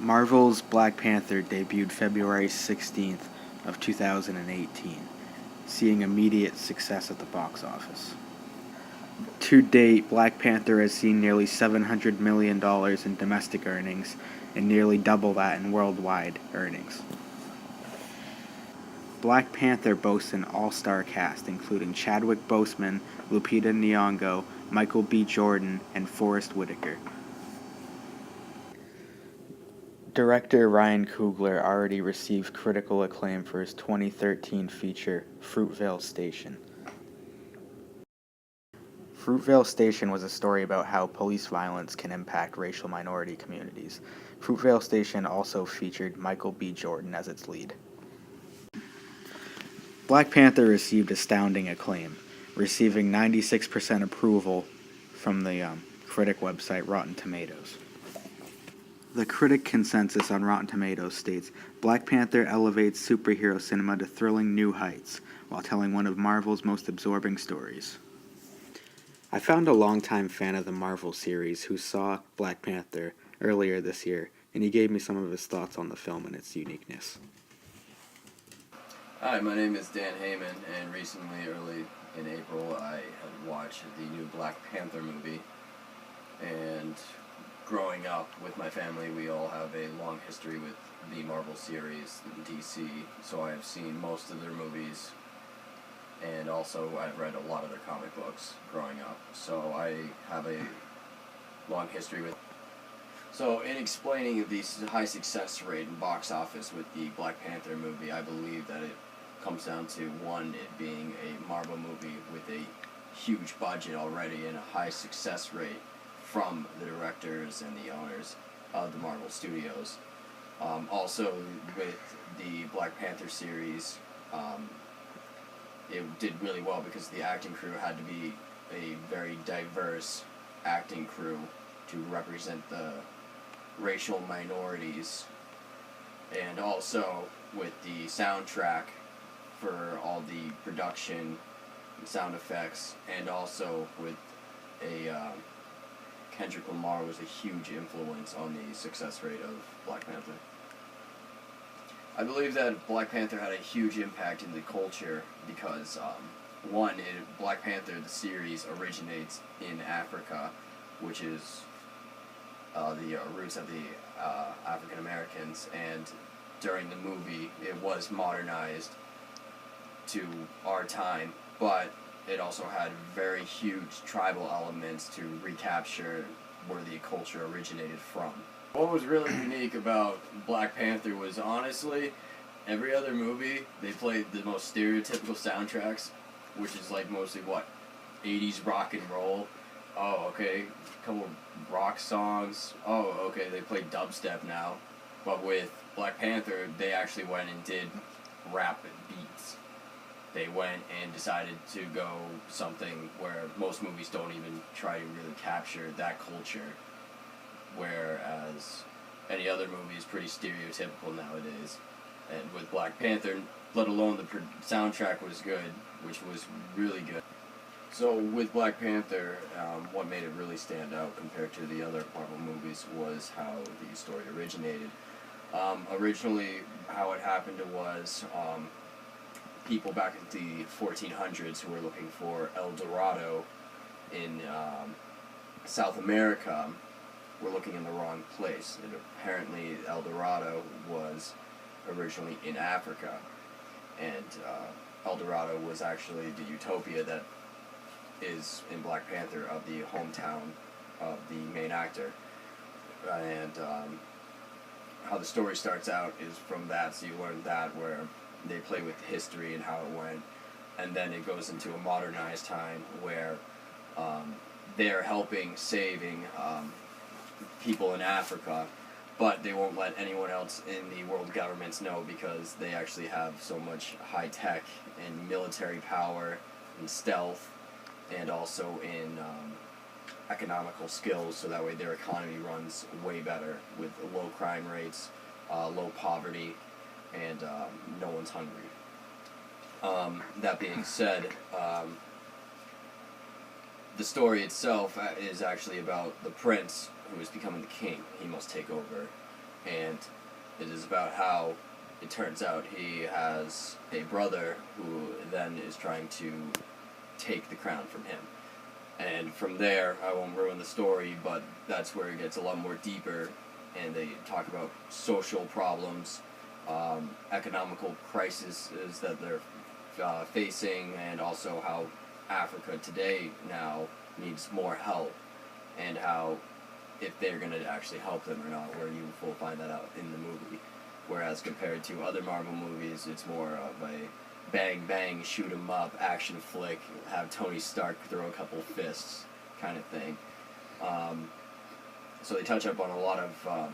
Marvel's Black Panther debuted February 16th of 2018, seeing immediate success at the box office. To date, Black Panther has seen nearly $700 million in domestic earnings and nearly double that in worldwide earnings. Black Panther boasts an all-star cast including Chadwick Boseman, Lupita Nyong'o, Michael B. Jordan, and Forest Whitaker. Director Ryan Coogler already received critical acclaim for his 2013 feature, Fruitvale Station. Fruitvale Station was a story about how police violence can impact racial minority communities. Fruitvale Station also featured Michael B. Jordan as its lead. Black Panther received astounding acclaim, receiving 96% approval from the critic website Rotten Tomatoes. The critic consensus on Rotten Tomatoes states, Black Panther elevates superhero cinema to thrilling new heights, while telling one of Marvel's most absorbing stories. I found a longtime fan of the Marvel series who saw Black Panther earlier this year, and he gave me some of his thoughts on the film and its uniqueness. Hi, my name is Dan Heyman, and recently, early in April, I had watched the new Black Panther movie, and growing up with my family, we all have a long history with the Marvel series, DC, so I have seen most of their movies, and also I've read a lot of their comic books growing up, so I have a long history with. So in explaining the high success rate in box office with the Black Panther movie, I believe that it comes down to, one, it being a Marvel movie with a huge budget already and a high success rate from the directors and the owners of the Marvel Studios. Also, with the Black Panther series, it did really well because the acting crew had to be a very diverse acting crew to represent the racial minorities. And also, with the soundtrack for all the production and sound effects, and also with a Kendrick Lamar was a huge influence on the success rate of Black Panther. I believe that Black Panther had a huge impact in the culture because, one, Black Panther, the series, originates in Africa, which is the roots of the African Americans, and during the movie it was modernized to our time, but it also had very huge tribal elements to recapture where the culture originated from. What was really unique about Black Panther was, honestly, every other movie, they played the most stereotypical soundtracks, which is like mostly, 80s rock and roll. Oh, okay, a couple of rock songs. Oh, okay, they play dubstep now. But with Black Panther, they actually went and did rap beats. They went and decided to go something where most movies don't even try to really capture that culture, whereas any other movie is pretty stereotypical nowadays. And with Black Panther, let alone the soundtrack was good, which was really good. So with Black Panther, what made it really stand out compared to the other Marvel movies was how the story originated. Originally, how it happened was people back in the 1400s who were looking for El Dorado in South America were looking in the wrong place. And apparently El Dorado was originally in Africa, and El Dorado was actually the utopia that is in Black Panther of the hometown of the main actor. And how the story starts out is from that, so you learn that, where they play with history and how it went, and then it goes into a modernized time where they're saving people in Africa, but they won't let anyone else in the world governments know because they actually have so much high tech and military power and stealth, and also in economical skills, so that way their economy runs way better with low crime rates, low poverty, and no one's hungry. That being said, the story itself is actually about the prince who is becoming the king. He must take over and it is about how it turns out he has a brother who then is trying to take the crown from him. And from there, I won't ruin the story, but that's where it gets a lot more deeper, and they talk about social problems, economical crises that they're facing, and also how Africa today now needs more help, and how if they're going to actually help them or not, where you will find that out in the movie. Whereas compared to other Marvel movies, it's more of a bang bang, shoot 'em up, action flick, have Tony Stark throw a couple fists kind of thing. So they touch up on a lot of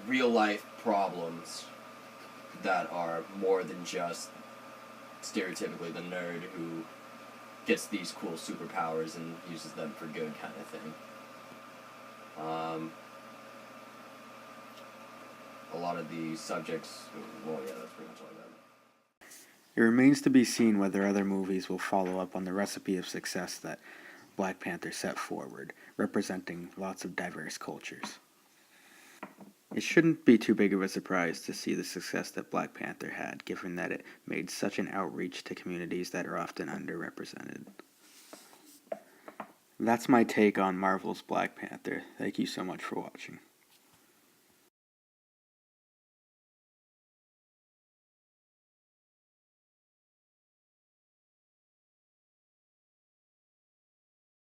real life problems that are more than just stereotypically the nerd who gets these cool superpowers and uses them for good kind of thing. A lot of the subjects, well, yeah, that's pretty much all I got. It remains to be seen whether other movies will follow up on the recipe of success that Black Panther set forward, representing lots of diverse cultures. It shouldn't be too big of a surprise to see the success that Black Panther had, given that it made such an outreach to communities that are often underrepresented. That's my take on Marvel's Black Panther. Thank you so much for watching.